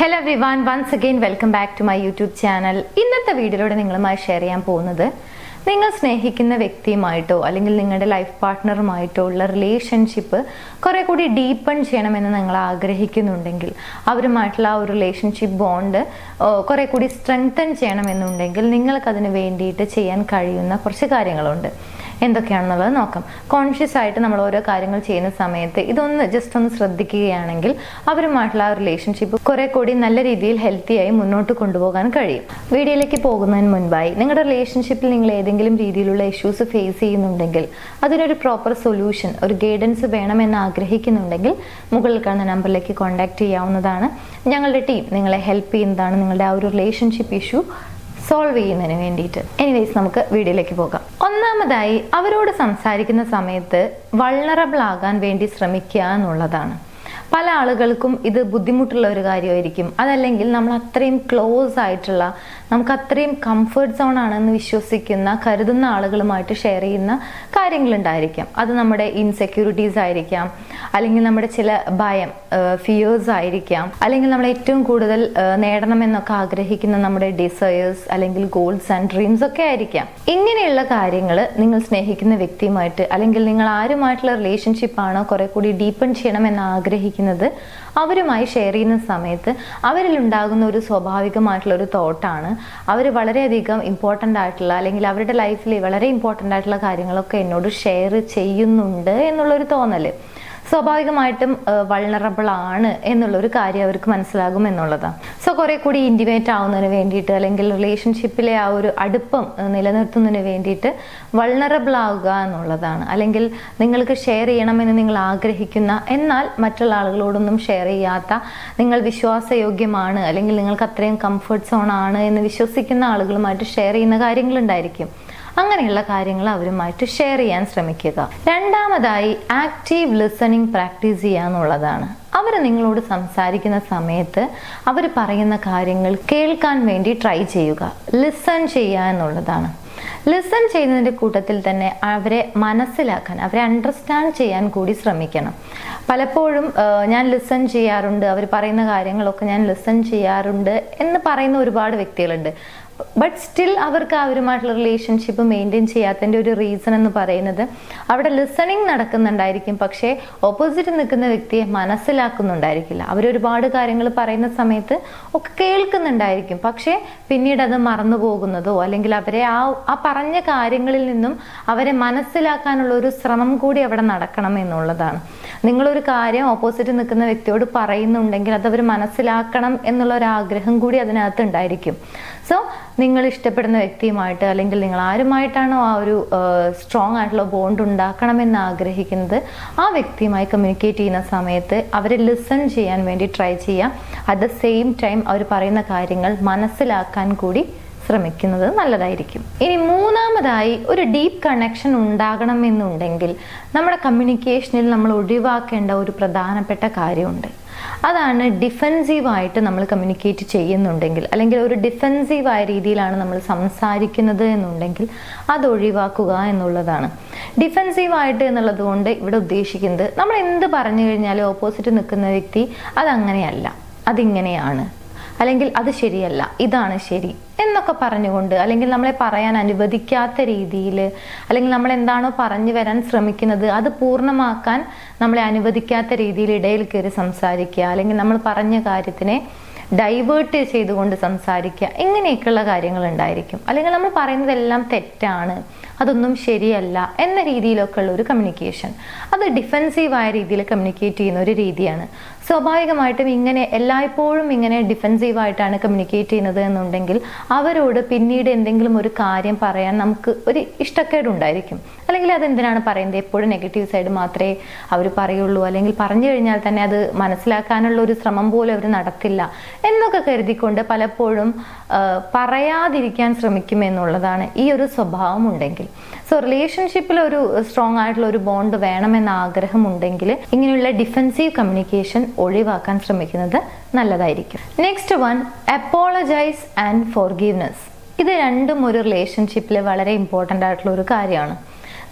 Hello everyone, once again welcome back to my YouTube channel. ഇന്നത്തെ വീഡിയോയിലൂടെ നിങ്ങളുമായി share ചെയ്യാൻ പോകുന്നത് നിങ്ങൾ സ്നേഹിക്കുന്ന വ്യക്തിയുമായിട്ടോ അല്ലെങ്കിൽ നിങ്ങളുടെ ലൈഫ് പാർട്ട്ണറുമായിട്ടോ ഉള്ള റിലേഷൻഷിപ്പ് കുറെ കൂടി ഡീപ്പൺ ചെയ്യണമെന്ന് നിങ്ങൾ ആഗ്രഹിക്കുന്നുണ്ടെങ്കിൽ അവരുമായിട്ടുള്ള ആ ഒരു റിലേഷൻഷിപ്പ് ബോണ്ട് കുറെ കൂടി സ്ട്രെങ്തൻ ചെയ്യണമെന്നുണ്ടെങ്കിൽ നിങ്ങൾക്ക് അതിന് വേണ്ടിയിട്ട് ചെയ്യാൻ കഴിയുന്ന കുറച്ച് കാര്യങ്ങളുണ്ട്. എന്തൊക്കെയാണെന്നുള്ളത് നോക്കാം. കോൺഷ്യസ് ആയിട്ട് നമ്മൾ ഓരോ കാര്യങ്ങൾ ചെയ്യുന്ന സമയത്ത് ഇതൊന്ന് ജസ്റ്റ് ഒന്ന് ശ്രദ്ധിക്കുകയാണെങ്കിൽ അവരുമായിട്ടുള്ള ആ റിലേഷൻഷിപ്പ് കുറെ കൂടി നല്ല രീതിയിൽ ഹെൽത്തിയായി മുന്നോട്ട് കൊണ്ടുപോകാൻ കഴിയും. വീഡിയോയിലേക്ക് പോകുന്നതിന് മുൻപായി നിങ്ങളുടെ റിലേഷൻഷിപ്പിൽ നിങ്ങൾ ഏതെങ്കിലും രീതിയിലുള്ള ഇഷ്യൂസ് ഫേസ് ചെയ്യുന്നുണ്ടെങ്കിൽ അതിനൊരു പ്രോപ്പർ സൊല്യൂഷൻ, ഒരു ഗൈഡൻസ് വേണമെന്ന് ആഗ്രഹിക്കുന്നുണ്ടെങ്കിൽ മുകളിൽ കാണുന്ന നമ്പറിലേക്ക് കോൺടാക്ട് ചെയ്യാവുന്നതാണ്. ഞങ്ങളുടെ ടീം നിങ്ങളെ ഹെൽപ്പ് ചെയ്യുന്നതാണ് നിങ്ങളുടെ ആ ഒരു റിലേഷൻഷിപ്പ് ഇഷ്യൂ സോൾവ് ചെയ്യുന്നതിന് വേണ്ടിയിട്ട്. എനിവേസ് നമുക്ക് വീഡിയോയിലേക്ക് പോകാം. ഒന്നാമതായി അവരോട് സംസാരിക്കുന്ന സമയത്ത് വൾണറബിൾ ആകാൻ വേണ്ടി ശ്രമിക്കുക എന്നുള്ളതാണ്. പല ആളുകൾക്കും ഇത് ബുദ്ധിമുട്ടുള്ള ഒരു കാര്യമായിരിക്കും. അതല്ലെങ്കിൽ നമ്മൾ അത്രയും ക്ലോസ് ആയിട്ടുള്ള, നമുക്ക് അത്രയും കംഫർട്ട് സോൺ ആണെന്ന് വിശ്വസിക്കുന്ന, കരുതുന്ന ആളുകളുമായിട്ട് ഷെയർ ചെയ്യുന്ന കാര്യങ്ങളുണ്ടായിരിക്കാം. അത് നമ്മുടെ ഇൻസെക്യൂരിറ്റീസ് ആയിരിക്കാം, അല്ലെങ്കിൽ നമ്മുടെ ചില ഭയം, ഫിയേഴ്സ് ആയിരിക്കാം, അല്ലെങ്കിൽ നമ്മൾ ഏറ്റവും കൂടുതൽ നേടണമെന്നൊക്കെ ആഗ്രഹിക്കുന്ന നമ്മുടെ ഡിസയേഴ്സ് അല്ലെങ്കിൽ ഗോൾസ് ആൻഡ് ഡ്രീംസ് ഒക്കെ ആയിരിക്കാം. ഇങ്ങനെയുള്ള കാര്യങ്ങൾ നിങ്ങൾ സ്നേഹിക്കുന്ന വ്യക്തിയുമായിട്ട് അല്ലെങ്കിൽ നിങ്ങൾ ആരുമായിട്ടുള്ള റിലേഷൻഷിപ്പ് ആണോ കുറെ കൂടി ഡീപ്പൺ ചെയ്യണമെന്ന് ആഗ്രഹിക്കുന്നത് അവരുമായി ഷെയർ ചെയ്യുന്ന സമയത്ത് അവരിൽ ഉണ്ടാകുന്ന ഒരു സ്വാഭാവികമായിട്ടുള്ള ഒരു തോട്ടാണ് അവർ വളരെയധികം ഇമ്പോർട്ടൻ്റ് ആയിട്ടുള്ള അല്ലെങ്കിൽ അവരുടെ ലൈഫിൽ വളരെ ഇമ്പോർട്ടൻ്റ് ആയിട്ടുള്ള കാര്യങ്ങളൊക്കെ എന്നോട് ഷെയർ ചെയ്യുന്നുണ്ട് എന്നുള്ളൊരു തോന്നൽ. സ്വാഭാവികമായിട്ടും വൾണറബിൾ ആണ് എന്നുള്ളൊരു കാര്യം അവർക്ക് മനസ്സിലാകും എന്നുള്ളതാണ്. സോ കുറെ കൂടി ഇൻറ്റിമേറ്റ് ആവുന്നതിന് വേണ്ടിയിട്ട് അല്ലെങ്കിൽ റിലേഷൻഷിപ്പിലെ ആ ഒരു അടുപ്പം നിലനിർത്തുന്നതിന് വേണ്ടിയിട്ട് വൾണറബിൾ ആവുക എന്നുള്ളതാണ്. അല്ലെങ്കിൽ നിങ്ങൾക്ക് ഷെയർ ചെയ്യണമെന്ന് നിങ്ങൾ ആഗ്രഹിക്കുന്ന എന്നാൽ മറ്റുള്ള ആളുകളോടൊന്നും ഷെയർ ചെയ്യാത്ത, നിങ്ങൾ വിശ്വാസയോഗ്യമാണ് അല്ലെങ്കിൽ നിങ്ങൾക്ക് അത്രയും കംഫർട്ട് സോൺ ആണ് എന്ന് വിശ്വസിക്കുന്ന ആളുകളുമായിട്ട് ഷെയർ ചെയ്യുന്ന കാര്യങ്ങളുണ്ടായിരിക്കും. അങ്ങനെയുള്ള കാര്യങ്ങൾ അവരുമായിട്ട് ഷെയർ ചെയ്യാൻ ശ്രമിക്കുക. രണ്ടാമതായി ആക്റ്റീവ് ലിസണിങ് പ്രാക്ടീസ് ചെയ്യുക എന്നുള്ളതാണ്. അവർ നിങ്ങളോട് സംസാരിക്കുന്ന സമയത്ത് അവർ പറയുന്ന കാര്യങ്ങൾ കേൾക്കാൻ വേണ്ടി ട്രൈ ചെയ്യുക, ലിസൺ ചെയ്യുക എന്നുള്ളതാണ്. ലിസൺ ചെയ്യുന്നതിൻ്റെ കൂട്ടത്തിൽ തന്നെ അവരെ മനസ്സിലാക്കാൻ, അവരെ അണ്ടർസ്റ്റാൻഡ് ചെയ്യാൻ കൂടി ശ്രമിക്കണം. പലപ്പോഴും ഞാൻ ലിസൺ ചെയ്യാറുണ്ട്, അവർ പറയുന്ന കാര്യങ്ങളൊക്കെ ഞാൻ ലിസൺ ചെയ്യാറുണ്ട് എന്ന് പറയുന്ന ഒരുപാട് വ്യക്തികളുണ്ട്. ബട്ട് സ്റ്റിൽ അവർക്ക് അവരുമായിട്ടുള്ള റിലേഷൻഷിപ്പ് മെയിൻറ്റെയിൻ ചെയ്യാത്തതിൻ്റെ ഒരു റീസൺ എന്ന് പറയുന്നത് അവിടെ ലിസണിങ് നടക്കുന്നുണ്ടായിരിക്കും, പക്ഷേ ഓപ്പോസിറ്റ് നിൽക്കുന്ന വ്യക്തിയെ മനസ്സിലാക്കുന്നുണ്ടായിരിക്കില്ല. അവരൊരുപാട് കാര്യങ്ങൾ പറയുന്ന സമയത്ത് ഒക്കെ കേൾക്കുന്നുണ്ടായിരിക്കും, പക്ഷേ പിന്നീട് അത് മറന്നു പോകുന്നതോ അല്ലെങ്കിൽ അവരെ ആ പറഞ്ഞ കാര്യങ്ങളിൽ നിന്നും അവരെ മനസ്സിലാക്കാനുള്ള ഒരു ശ്രമം കൂടി അവിടെ നടക്കണം എന്നുള്ളതാണ്. നിങ്ങളൊരു കാര്യം ഓപ്പോസിറ്റ് നിൽക്കുന്ന വ്യക്തിയോട് പറയുന്നുണ്ടെങ്കിൽ അത് അവർ മനസ്സിലാക്കണം എന്നുള്ള ഒരു ആഗ്രഹം കൂടി അതിനകത്ത് ഉണ്ടായിരിക്കും. സോ നിങ്ങൾ ഇഷ്ടപ്പെടുന്ന വ്യക്തിയുമായിട്ട് അല്ലെങ്കിൽ നിങ്ങൾ ആരുമായിട്ടാണോ ആ ഒരു സ്ട്രോങ് ആയിട്ടുള്ള ബോണ്ട് ഉണ്ടാക്കണമെന്ന് ആഗ്രഹിക്കുന്നത് ആ വ്യക്തിയുമായി കമ്മ്യൂണിക്കേറ്റ് ചെയ്യുന്ന സമയത്ത് അവരെ ലിസൺ ചെയ്യാൻ വേണ്ടി ട്രൈ ചെയ്യാം. അറ്റ് ദ സെയിം ടൈം അവർ പറയുന്ന കാര്യങ്ങൾ മനസ്സിലാക്കാൻ കൂടി ശ്രമിക്കുന്നത് നല്ലതായിരിക്കും. ഇനി മൂന്നാമതായി ഒരു ഡീപ്പ് കണക്ഷൻ ഉണ്ടാകണമെന്നുണ്ടെങ്കിൽ നമ്മുടെ കമ്മ്യൂണിക്കേഷനിൽ നമ്മൾ ഒഴിവാക്കേണ്ട ഒരു പ്രധാനപ്പെട്ട കാര്യമുണ്ട്. അതാണ് ഡിഫെൻസീവായിട്ട് നമ്മൾ കമ്മ്യൂണിക്കേറ്റ് ചെയ്യുന്നുണ്ടെങ്കിൽ അല്ലെങ്കിൽ ഒരു ഡിഫെൻസീവായ രീതിയിലാണ് നമ്മൾ സംസാരിക്കുന്നത് എന്നുണ്ടെങ്കിൽ അത് ഒഴിവാക്കുക എന്നുള്ളതാണ്. ഡിഫെൻസീവായിട്ട് എന്നുള്ളത് കൊണ്ട് ഇവിടെ ഉദ്ദേശിക്കുന്നത് നമ്മൾ എന്ത് പറഞ്ഞു കഴിഞ്ഞാലും ഓപ്പോസിറ്റ് നിൽക്കുന്ന വ്യക്തി അതങ്ങനെയല്ല, അതിങ്ങനെയാണ്, അല്ലെങ്കിൽ അത് ശരിയല്ല, ഇതാണ് ശരി എന്നൊക്കെ പറഞ്ഞുകൊണ്ട് അല്ലെങ്കിൽ നമ്മളെ പറയാൻ അനുവദിക്കാത്ത രീതിയിൽ അല്ലെങ്കിൽ നമ്മൾ എന്താണോ പറഞ്ഞു വരാൻ ശ്രമിക്കുന്നത് അത് പൂർണ്ണമാക്കാൻ നമ്മളെ അനുവദിക്കാത്ത രീതിയിൽ ഇടയിൽ കയറി സംസാരിക്കുക, അല്ലെങ്കിൽ നമ്മൾ പറഞ്ഞ കാര്യത്തിനെ ഡൈവേർട്ട് ചെയ്തുകൊണ്ട് സംസാരിക്കുക, ഇങ്ങനെയൊക്കെയുള്ള കാര്യങ്ങൾ ഉണ്ടായിരിക്കും. അല്ലെങ്കിൽ നമ്മൾ പറയുന്നതെല്ലാം തെറ്റാണ്, അതൊന്നും ശരിയല്ല എന്ന രീതിയിലൊക്കെ ഉള്ള ഒരു കമ്മ്യൂണിക്കേഷൻ, അത് ഡിഫെൻസീവായ രീതിയിൽ കമ്മ്യൂണിക്കേറ്റ് ചെയ്യുന്ന ഒരു രീതിയാണ്. സ്വാഭാവികമായിട്ടും ഇങ്ങനെ എല്ലായ്പ്പോഴും ഇങ്ങനെ ഡിഫെൻസീവായിട്ടാണ് കമ്മ്യൂണിക്കേറ്റ് ചെയ്യുന്നത് എന്നുണ്ടെങ്കിൽ അവരോട് പിന്നീട് എന്തെങ്കിലും ഒരു കാര്യം പറയാൻ നമുക്ക് ഒരു ഇഷ്ടക്കേടുണ്ടായിരിക്കും. അല്ലെങ്കിൽ അതെന്തിനാണ് പറയുന്നത്, എപ്പോഴും നെഗറ്റീവ് സൈഡ് മാത്രമേ അവർ പറയുള്ളൂ, അല്ലെങ്കിൽ പറഞ്ഞു കഴിഞ്ഞാൽ തന്നെ അത് മനസ്സിലാക്കാനുള്ള ഒരു ശ്രമം പോലും അവർ നടത്തില്ല എന്നൊക്കെ കരുതിക്കൊണ്ട് പലപ്പോഴും പറയാതിരിക്കാൻ ശ്രമിക്കുമെന്നുള്ളതാണ് ഈ ഒരു സ്വഭാവം ഉണ്ടെങ്കിൽ. സോ റിലേഷൻഷിപ്പിൽ ഒരു സ്ട്രോങ് ആയിട്ടുള്ള ഒരു ബോണ്ട് വേണമെന്ന ആഗ്രഹമുണ്ടെങ്കിൽ ഇങ്ങനെയുള്ള ഡിഫെൻസീവ് കമ്മ്യൂണിക്കേഷൻ ഒഴിവാക്കാൻ ശ്രമിക്കുന്നത് നല്ലതായിരിക്കും. Next one, apologise and forgiveness. ഇത് രണ്ടും ഒരു റിലേഷൻഷിപ്പിൽ വളരെ ഇമ്പോർട്ടൻ്റ് ആയിട്ടുള്ള ഒരു കാര്യമാണ്.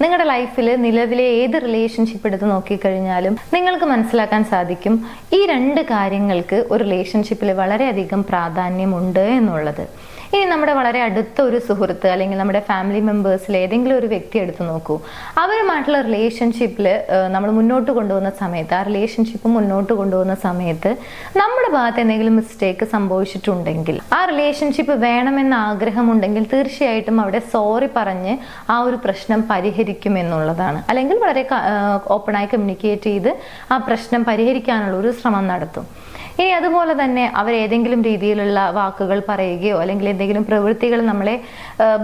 നിങ്ങളുടെ ലൈഫിൽ നിലവിലെ ഏത് റിലേഷൻഷിപ്പ് എടുത്ത് നോക്കിക്കഴിഞ്ഞാലും നിങ്ങൾക്ക് മനസ്സിലാക്കാൻ സാധിക്കും ഈ രണ്ട് കാര്യങ്ങൾക്ക് ഒരു റിലേഷൻഷിപ്പിൽ വളരെയധികം പ്രാധാന്യമുണ്ട് എന്നുള്ളത്. ഇനി നമ്മുടെ വളരെ അടുത്ത ഒരു സുഹൃത്ത് അല്ലെങ്കിൽ നമ്മുടെ ഫാമിലി മെമ്പേഴ്സിൽ ഏതെങ്കിലും ഒരു വ്യക്തി എടുത്തു നോക്കൂ. അവരുമായിട്ടുള്ള റിലേഷൻഷിപ്പിൽ നമ്മൾ മുന്നോട്ട് കൊണ്ടുപോകുന്ന സമയത്ത്, ആ റിലേഷൻഷിപ്പ് മുന്നോട്ട് കൊണ്ടുപോകുന്ന സമയത്ത് നമ്മുടെ ഭാഗത്ത് എന്തെങ്കിലും മിസ്റ്റേക്ക് സംഭവിച്ചിട്ടുണ്ടെങ്കിൽ, ആ റിലേഷൻഷിപ്പ് വേണമെന്ന ആഗ്രഹമുണ്ടെങ്കിൽ തീർച്ചയായിട്ടും അവിടെ സോറി പറഞ്ഞ് ആ ഒരു പ്രശ്നം പരിഹരിക്കും എന്നുള്ളതാണ്. അല്ലെങ്കിൽ വളരെ ഓപ്പണായി കമ്മ്യൂണിക്കേറ്റ് ചെയ്ത് ആ പ്രശ്നം പരിഹരിക്കാനുള്ള ഒരു ശ്രമം നടത്തും. ഇനി അതുപോലെ തന്നെ അവർ ഏതെങ്കിലും രീതിയിലുള്ള വാക്കുകൾ പറയുകയോ അല്ലെങ്കിൽ എന്തെങ്കിലും പ്രവൃത്തികൾ നമ്മളെ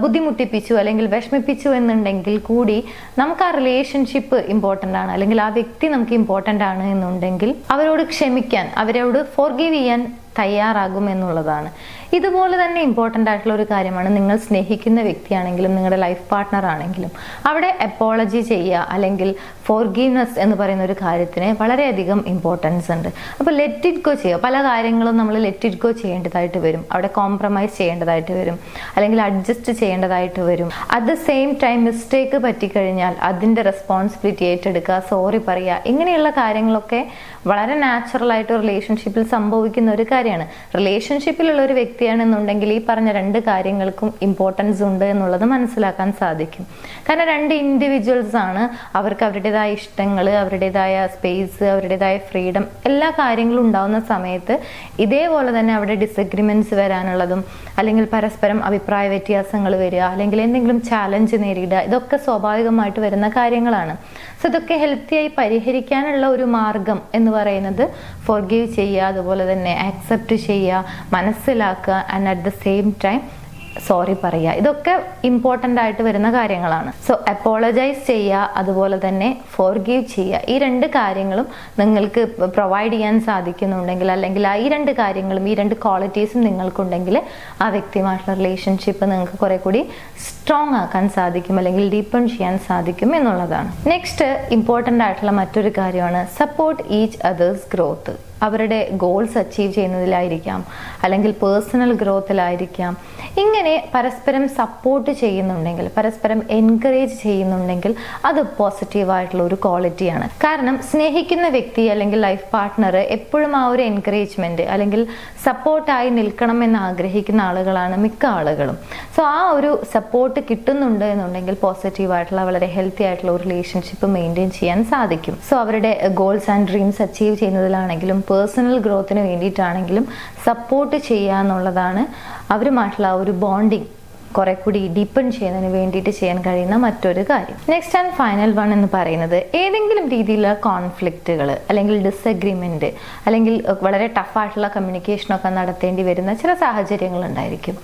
ബുദ്ധിമുട്ടിപ്പിച്ചു അല്ലെങ്കിൽ വിഷമിപ്പിച്ചു എന്നുണ്ടെങ്കിൽ കൂടി നമുക്ക് ആ റിലേഷൻഷിപ്പ് ഇമ്പോർട്ടൻ്റ് ആണ്, അല്ലെങ്കിൽ ആ വ്യക്തി നമുക്ക് ഇമ്പോർട്ടൻ്റ് ആണ് എന്നുണ്ടെങ്കിൽ അവരോട് ക്ഷമിക്കാൻ, അവരോട് ഫോർഗീവ് ചെയ്യാൻ തയ്യാറാകും എന്നുള്ളതാണ്. ഇതുപോലെ തന്നെ ഇമ്പോർട്ടൻ്റ് ആയിട്ടുള്ള ഒരു കാര്യമാണ്, നിങ്ങൾ സ്നേഹിക്കുന്ന വ്യക്തിയാണെങ്കിലും നിങ്ങളുടെ ലൈഫ് പാർട്ട്ണർ ആണെങ്കിലും അവിടെ അപ്പോളജി ചെയ്യുക അല്ലെങ്കിൽ ഫോർഗീവ്നെസ് എന്ന് പറയുന്ന ഒരു കാര്യത്തിന് വളരെയധികം ഇമ്പോർട്ടൻസ് ഉണ്ട്. അപ്പോൾ ലെറ്റ് ഇറ്റ് ഗോ ചെയ്യുക. പല കാര്യങ്ങളും നമ്മൾ ലെറ്റ് ഇറ്റ് ഗോ ചെയ്യേണ്ടതായിട്ട് വരും, അവിടെ കോംപ്രമൈസ് ചെയ്യേണ്ടതായിട്ട് വരും, അല്ലെങ്കിൽ അഡ്ജസ്റ്റ് ചെയ്യേണ്ടതായിട്ട് വരും. At the same time mistake പറ്റിക്കഴിഞ്ഞാൽ അതിൻ്റെ റെസ്പോൺസിബിലിറ്റി ഏറ്റെടുക്കുക, സോറി പറയുക, ഇങ്ങനെയുള്ള കാര്യങ്ങളൊക്കെ വളരെ നാച്ചുറൽ ആയിട്ട് റിലേഷൻഷിപ്പിൽ സംഭവിക്കുന്ന ഒരു കാര്യമാണ്. റിലേഷൻഷിപ്പിലുള്ള ഒരു വ്യക്തിയാണെന്നുണ്ടെങ്കിൽ ഈ പറഞ്ഞ രണ്ട് കാര്യങ്ങൾക്കും ഇമ്പോർട്ടൻസ് ഉണ്ട് എന്നുള്ളത് മനസ്സിലാക്കാൻ സാധിക്കും. കാരണം രണ്ട് ഇൻഡിവിജ്വൽസ് ആണ്, അവർക്ക് അവരുടേതായ ഇഷ്ടങ്ങൾ, അവരുടേതായ സ്പേസ്, അവരുടേതായ ഫ്രീഡം, എല്ലാ കാര്യങ്ങളും ഉണ്ടാവുന്ന സമയത്ത് ഇതേപോലെ തന്നെ അവിടെ ഡിസഗ്രിമെന്റ്സ് വരാനുള്ളതും അല്ലെങ്കിൽ പരസ്പരം അഭിപ്രായ വ്യത്യാസങ്ങൾ വരിക അല്ലെങ്കിൽ എന്തെങ്കിലും ചാലഞ്ച് നേരിടുക, ഇതൊക്കെ സ്വാഭാവികമായിട്ട് വരുന്ന കാര്യങ്ങളാണ്. സോ ഇതൊക്കെ ഹെൽത്തിയായി പരിഹരിക്കാനുള്ള ഒരു മാർഗം എന്ന് പറയുന്നത് ഫോർഗീവ് ചെയ്യുക, അതുപോലെ തന്നെ ആക്സെപ്റ്റ് ചെയ്യുക, മനസ്സിലാക്കുക, and at the same time sorry പറയുക. ഇതൊക്കെ ഇമ്പോർട്ടൻ്റ് ആയിട്ട് വരുന്ന കാര്യങ്ങളാണ്. സോ അപ്പോളജൈസ് ചെയ്യുക, അതുപോലെ തന്നെ ഫോർഗീവ് ചെയ്യുക. ഈ രണ്ട് കാര്യങ്ങളും നിങ്ങൾക്ക് പ്രൊവൈഡ് ചെയ്യാൻ സാധിക്കുന്നുണ്ടെങ്കിൽ, അല്ലെങ്കിൽ ഈ രണ്ട് കാര്യങ്ങളും, ഈ രണ്ട് ക്വാളിറ്റീസും നിങ്ങൾക്കുണ്ടെങ്കിൽ ആ വ്യക്തിയുമായിട്ടുള്ള റിലേഷൻഷിപ്പ് നിങ്ങൾക്ക് കുറെ കൂടി സ്ട്രോങ് ആക്കാൻ സാധിക്കും, അല്ലെങ്കിൽ ഡീപ്പൺ ചെയ്യാൻ സാധിക്കും എന്നുള്ളതാണ്. നെക്സ്റ്റ് ഇമ്പോർട്ടൻ്റ് ആയിട്ടുള്ള മറ്റൊരു കാര്യമാണ് സപ്പോർട്ട് ഈച്ച് അതേഴ്സ് ഗ്രോത്ത്. അവരുടെ ഗോൾസ് അച്ചീവ് ചെയ്യുന്നതിലായിരിക്കാം, അല്ലെങ്കിൽ പേഴ്സണൽ ഗ്രോത്തിലായിരിക്കാം. ഇങ്ങനെ പരസ്പരം സപ്പോർട്ട് ചെയ്യുന്നുണ്ടെങ്കിൽ, പരസ്പരം എൻകറേജ് ചെയ്യുന്നുണ്ടെങ്കിൽ അത് പോസിറ്റീവായിട്ടുള്ള ഒരു ക്വാളിറ്റിയാണ്. കാരണം സ്നേഹിക്കുന്ന വ്യക്തി അല്ലെങ്കിൽ ലൈഫ് പാർട്ട്ണർ എപ്പോഴും ആ ഒരു എൻകറേജ്മെന്റ് അല്ലെങ്കിൽ സപ്പോർട്ടായി നിൽക്കണം എന്ന് ആഗ്രഹിക്കുന്ന ആളുകളാണ് മിക്ക ആളുകളും. സോ ആ ഒരു സപ്പോർട്ട് കിട്ടുന്നുണ്ട് എന്നുണ്ടെങ്കിൽ പോസിറ്റീവായിട്ടുള്ള വളരെ ഹെൽത്തി ആയിട്ടുള്ള ഒരു റിലേഷൻഷിപ്പ് മെയിൻറ്റെയിൻ ചെയ്യാൻ സാധിക്കും. സോ അവരുടെ ഗോൾസ് ആൻഡ് ഡ്രീംസ് അച്ചീവ് ചെയ്യുന്നതിലാണെങ്കിലും പേഴ്സണൽ ഗ്രോത്തിന് വേണ്ടിയിട്ടാണെങ്കിലും സപ്പോർട്ട് ചെയ്യുക എന്നുള്ളതാണ് അവരുമായിട്ടുള്ള ആ ഒരു ബോണ്ടിങ് കുറെ കൂടി ഡീപ്പൺ ചെയ്യുന്നതിന് വേണ്ടിയിട്ട് ചെയ്യാൻ കഴിയുന്ന മറ്റൊരു കാര്യം. നെക്സ്റ്റ് ആൻഡ് ഫൈനൽ വൺ എന്ന് പറയുന്നത് ഏതെങ്കിലും രീതിയിലുള്ള കോൺഫ്ലിക്റ്റുകൾ അല്ലെങ്കിൽ ഡിസഗ്രിമെന്റ് അല്ലെങ്കിൽ വളരെ ടഫായിട്ടുള്ള കമ്മ്യൂണിക്കേഷനൊക്കെ നടത്തേണ്ടി വരുന്ന ചില സാഹചര്യങ്ങൾ ഉണ്ടായിരിക്കും.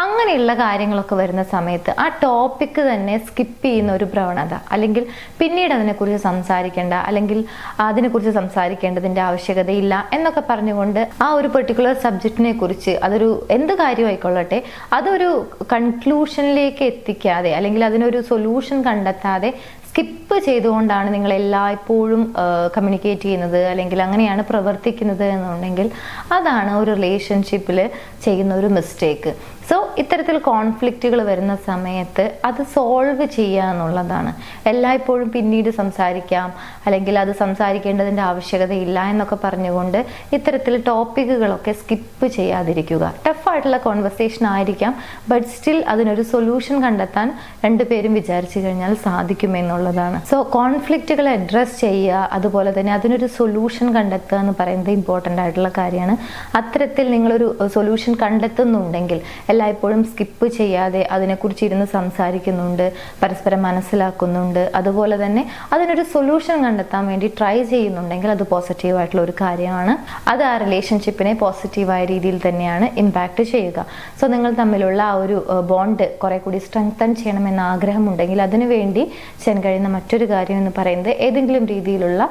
അങ്ങനെയുള്ള കാര്യങ്ങളൊക്കെ വരുന്ന സമയത്ത് ആ ടോപ്പിക്ക് തന്നെ സ്കിപ്പ് ചെയ്യുന്ന ഒരു പ്രവണത, അല്ലെങ്കിൽ പിന്നീട് അതിനെക്കുറിച്ച് സംസാരിക്കേണ്ട, അല്ലെങ്കിൽ അതിനെക്കുറിച്ച് സംസാരിക്കേണ്ടതിൻ്റെ ആവശ്യകതയില്ല എന്നൊക്കെ പറഞ്ഞുകൊണ്ട് ആ ഒരു പെർട്ടിക്കുലർ സബ്ജക്റ്റിനെ കുറിച്ച്, അതൊരു എന്ത് കാര്യമായിക്കൊള്ളട്ടെ, അതൊരു കൺക്ലൂഷനിലേക്ക് എത്തിക്കാതെ അല്ലെങ്കിൽ അതിനൊരു സൊല്യൂഷൻ കണ്ടെത്താതെ സ്കിപ്പ് ചെയ്തുകൊണ്ടാണ് നിങ്ങൾ എല്ലായ്പ്പോഴും കമ്മ്യൂണിക്കേറ്റ് ചെയ്യുന്നത്, അല്ലെങ്കിൽ അങ്ങനെയാണ് പ്രവർത്തിക്കുന്നത് എന്നുണ്ടെങ്കിൽ അതാണ് ഒരു റിലേഷൻഷിപ്പിൽ ചെയ്യുന്ന ഒരു മിസ്റ്റേക്ക്. സോ ഇത്തരത്തിൽ കോൺഫ്ലിക്റ്റുകൾ വരുന്ന സമയത്ത് അത് സോൾവ് ചെയ്യുക എന്നുള്ളതാണ്. എല്ലായ്പ്പോഴും പിന്നീട് സംസാരിക്കാം, അല്ലെങ്കിൽ അത് സംസാരിക്കേണ്ടതിൻ്റെ ആവശ്യകതയില്ല എന്നൊക്കെ പറഞ്ഞുകൊണ്ട് ഇത്തരത്തിൽ ടോപ്പിക്കുകളൊക്കെ സ്കിപ്പ് ചെയ്യാതിരിക്കുക. ടഫായിട്ടുള്ള കോൺവെർസേഷൻ ആയിരിക്കാം, ബട്ട് സ്റ്റിൽ അതിനൊരു സൊല്യൂഷൻ കണ്ടെത്താൻ രണ്ടുപേരും വിചാരിച്ചു കഴിഞ്ഞാൽ സാധിക്കുമെന്നുള്ളതാണ്. സോ കോൺഫ്ലിക്റ്റുകൾ അഡ്രസ് ചെയ്യുക, അതുപോലെ തന്നെ അതിനൊരു സൊല്യൂഷൻ കണ്ടെത്തുക എന്ന് പറയുന്നത് ഇമ്പോർട്ടൻ്റ് ആയിട്ടുള്ള കാര്യമാണ്. അത്തരത്തിൽ നിങ്ങളൊരു സൊല്യൂഷൻ കണ്ടെത്തുന്നുണ്ടെങ്കിൽ എല്ലായ്പ്പോഴും സ്കിപ്പ് ചെയ്യാതെ അതിനെക്കുറിച്ച് ഇരുന്ന് സംസാരിക്കുന്നുണ്ട്, പരസ്പരം മനസ്സിലാക്കുന്നുണ്ട്, അതുപോലെ തന്നെ അതിനൊരു സൊല്യൂഷൻ കണ്ടെത്താൻ വേണ്ടി ട്രൈ ചെയ്യുന്നുണ്ടെങ്കിൽ അത് പോസിറ്റീവായിട്ടുള്ള ഒരു കാര്യമാണ്. അത് ആ റിലേഷൻഷിപ്പിനെ പോസിറ്റീവായ രീതിയിൽ തന്നെയാണ് ഇമ്പാക്റ്റ് ചെയ്യുക. സോ നിങ്ങൾ തമ്മിലുള്ള ആ ഒരു ബോണ്ട് കുറെ കൂടി സ്ട്രെങ്തൻ ചെയ്യണമെന്ന ആഗ്രഹമുണ്ടെങ്കിൽ അതിനു വേണ്ടി ചെയ്യാൻ കഴിയുന്ന മറ്റൊരു കാര്യം എന്ന് പറയുന്നത് ഏതെങ്കിലും രീതിയിലുള്ള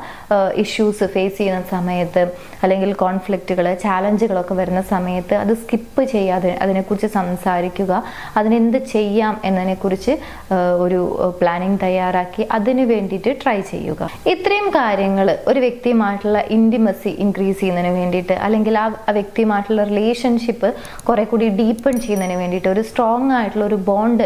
ഇഷ്യൂസ് ഫേസ് ചെയ്യുന്ന സമയത്ത്, അല്ലെങ്കിൽ കോൺഫ്ലിക്റ്റുകൾ, ചാലഞ്ചുകളൊക്കെ വരുന്ന സമയത്ത് അത് സ്കിപ്പ് ചെയ്യാതെ അതിനെക്കുറിച്ച് സംസാരിക്കുക, അതിനെന്ത് ചെയ്യാം എന്നതിനെക്കുറിച്ച് ഒരു പ്ലാനിങ് തയ്യാറാക്കി അതിനു വേണ്ടിയിട്ട് ട്രൈ ചെയ്യുക. ഇത്രയും കാര്യങ്ങൾ ഒരു വ്യക്തിയുമായിട്ടുള്ള ഇൻറ്റിമസി ഇൻക്രീസ് ചെയ്യുന്നതിന് വേണ്ടിയിട്ട്, അല്ലെങ്കിൽ ആ വ്യക്തിയുമായിട്ടുള്ള റിലേഷൻഷിപ്പ് കുറെ കൂടി ഡീപ്പൺ ചെയ്യുന്നതിന് വേണ്ടിയിട്ട്, ഒരു സ്ട്രോങ് ആയിട്ടുള്ള ഒരു ബോണ്ട്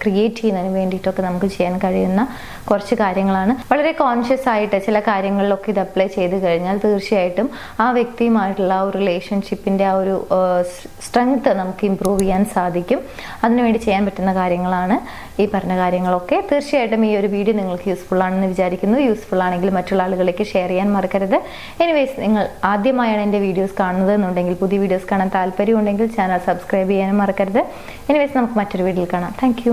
ക്രിയേറ്റ് ചെയ്യുന്നതിന് വേണ്ടിയിട്ടൊക്കെ നമുക്ക് ചെയ്യാൻ കഴിയുന്ന കുറച്ച് കാര്യങ്ങളാണ്. വളരെ കോൺഷ്യസ് ആയിട്ട് ചില കാര്യങ്ങളിലൊക്കെ ഇത് അപ്ലൈ ചെയ്ത് കഴിഞ്ഞാൽ തീർച്ചയായിട്ടും ആ വ്യക്തിയുമായിട്ടുള്ള ആ ഒരു റിലേഷൻഷിപ്പിൻ്റെ ആ ഒരു സ്ട്രെങ്ത് നമുക്ക് ഇമ്പ്രൂവ് ചെയ്യാൻ സാധിക്കും. അതിനുവേണ്ടി ചെയ്യാൻ പറ്റുന്ന കാര്യങ്ങളാണ് ഈ പറഞ്ഞ കാര്യങ്ങളൊക്കെ. തീർച്ചയായിട്ടും ഈ ഒരു വീഡിയോ നിങ്ങൾക്ക് യൂസ്ഫുൾ ആണെന്ന് വിചാരിക്കുന്നു. യൂസ്ഫുൾ ആണെങ്കിൽ മറ്റുള്ള ആളുകളിലേക്ക് ഷെയർ ചെയ്യാൻ മറക്കരുത്. എനിവേസ്, നിങ്ങൾ ആദ്യമായാണ് എൻ്റെ വീഡിയോസ് കാണുന്നത് എന്നുണ്ടെങ്കിൽ, പുതിയ വീഡിയോസ് കാണാൻ താല്പര്യമുണ്ടെങ്കിൽ ചാനൽ സബ്സ്ക്രൈബ് ചെയ്യാനും മറക്കരുത്. എനിവേസ്, നമുക്ക് മറ്റൊരു വീഡിയോയിൽ കാണാം. താങ്ക്